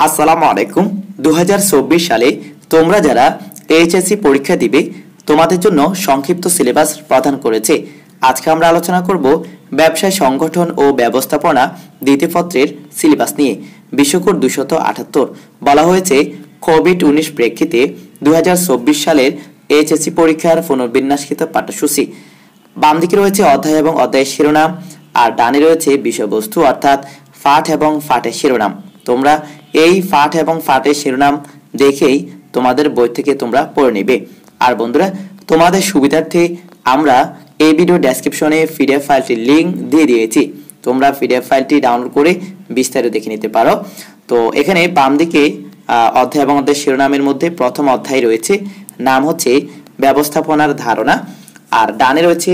আসসালামু আলাইকুম। 2024 সালে তোমরা যারা এইচএসসি পরীক্ষা দিবে তোমাদের জন্য সংক্ষিপ্ত সিলেবাস প্রদান করেছে। আজকে আমরা আলোচনা করব ব্যবসায় সংগঠন ও ব্যবস্থাপনা দ্বিতীয় পত্রের সিলেবাস নিয়ে। বিশ্বকোড 278 বলা হয়েছে কোভিড-19 প্রেক্ষিতে 2024 সালের এইচএসসি পরীক্ষার পুনর্বিন্যাসকৃত পাঠ্যসূচি। বাম দিকে রয়েছে অধ্যায় এবং অধ্যায়ের শিরোনাম, আর ডানে রয়েছে বিষয়বস্তু অর্থাৎ পাঠ এবং পাঠের শিরোনাম। তোমরা এই পাঠ এবং পাঠের শিরোনাম দেখেই তোমাদের বই থেকে তোমরা পড়ে নেবে। আর বন্ধুরা, তোমাদের সুবিধার্থে আমরা এই ভিডিও ডেসক্রিপশনে পিডিএফ ফাইলটির লিংক দিয়ে দিয়েছি। তোমরা পিডিএফ ফাইলটি ডাউনলোড করে বিস্তারিত দেখে নিতে পারো। তো এখানে বাম দিকে অধ্যায় এবং অধ্যায়ের শিরোনামের মধ্যে প্রথম অধ্যায় রয়েছে, নাম হচ্ছে ব্যবস্থাপনার ধারণা, আর ডানে রয়েছে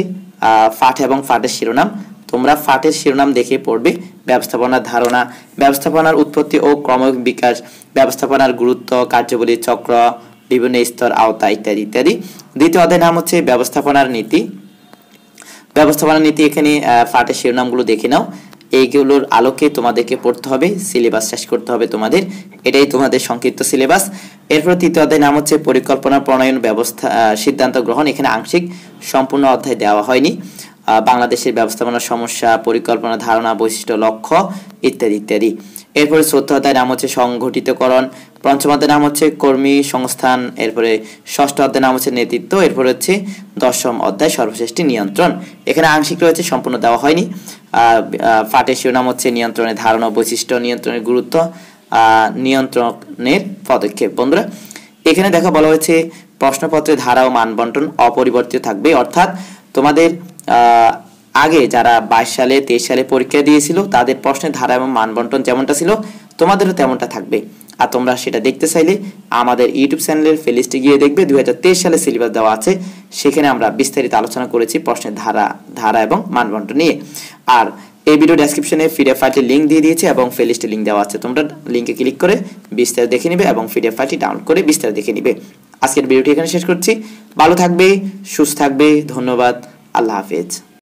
পাঠ এবং পাঠের শিরোনাম। তোমরা পাঠের শিরোনাম দেখে পড়বে ব্যবস্থাপনার ধারণা, ব্যবস্থাপনার উৎপত্তি ও ক্রমিক বিকাশ, ব্যবস্থাপনার গুরুত্ব, কার্যাবলী চক্র, বিভিন্ন স্তর আওতা ইত্যাদি ইত্যাদি। দ্বিতীয় অধ্যায়ের নাম হচ্ছে ব্যবস্থাপনার নীতি। ব্যবস্থাপনার নীতি এখানে পাঠের শিরোনামগুলো দেখে নাও। এইগুলোর আলোকে তোমাদেরকে পড়তে হবে, সিলেবাস শেষ করতে হবে তোমাদের। এটাই তোমাদের সংক্ষিপ্ত সিলেবাস। এরপর তৃতীয় অধ্যায়ের নাম হচ্ছে পরিকল্পনা প্রণয়ন ব্যবস্থা সিদ্ধান্ত গ্রহণ। এখানে আংশিক, সম্পূর্ণ অধ্যায় দেওয়া হয়নি। বাংলাদেশের ব্যবস্থাপনার সমস্যা, পরিকল্পনা, ধারণা, বৈশিষ্ট্য, লক্ষ্য ইত্যাদি ইত্যাদি। এরপরে চতুর্থ অধ্যায়ের নাম হচ্ছে সংগঠিতকরণ। পঞ্চম অধ্যায়ের নাম হচ্ছে কর্মী সংস্থান। এরপরে ষষ্ঠ অধ্যায়ের নাম হচ্ছে নেতৃত্ব। এরপরে হচ্ছে দশম অধ্যায় সর্বশ্রেষ্ঠ নিয়ন্ত্রণ। এখানে আংশিক রয়েছে, সম্পূর্ণ দেওয়া হয়নি। পাঠের শিরোনাম হচ্ছে নিয়ন্ত্রণের ধারণা, বৈশিষ্ট্য, নিয়ন্ত্রণের গুরুত্ব, নিয়ন্ত্রণের পদক্ষেপ। বন্ধুরা, এখানে দেখা বলা হয়েছে প্রশ্নপত্রের ধারা ও মানবন্টন অপরিবর্তিত থাকবে, অর্থাৎ তোমাদের আগে যারা 22 সালে 23 সালে পরীক্ষা দিয়েছিল তাদের প্রশ্নের ধারা এবং মানবন্টন যেমনটা ছিল তোমাদেরও তেমনটা থাকবে। আর তোমরা সেটা দেখতে চাইলে আমাদের ইউটিউব চ্যানেলের প্লেলিস্টে গিয়ে দেখবে 2023 সালে সিলেবাস দেওয়া আছে, সেখানে আমরা বিস্তারিত আলোচনা করেছি প্রশ্নের ধারা এবং মানবন্টন নিয়ে। আর এই ভিডিও ডেসক্রিপশনে পিডিএফ ফাইলটির লিংক দিয়ে দিয়েছে এবং প্লেলিস্টের লিংক দেওয়া আছে। তোমরা লিংকে ক্লিক করে বিস্তারিত দেখে নিবে এবং পিডিএফ ফাইলটি ডাউনলোড করে বিস্তারিত দেখে নিবে। আজকের ভিডিওটি এখানে শেষ করছি। ভালো থাকবে, সুস্থ থাকবে। ধন্যবাদ। আল্লাহ হাফেজ।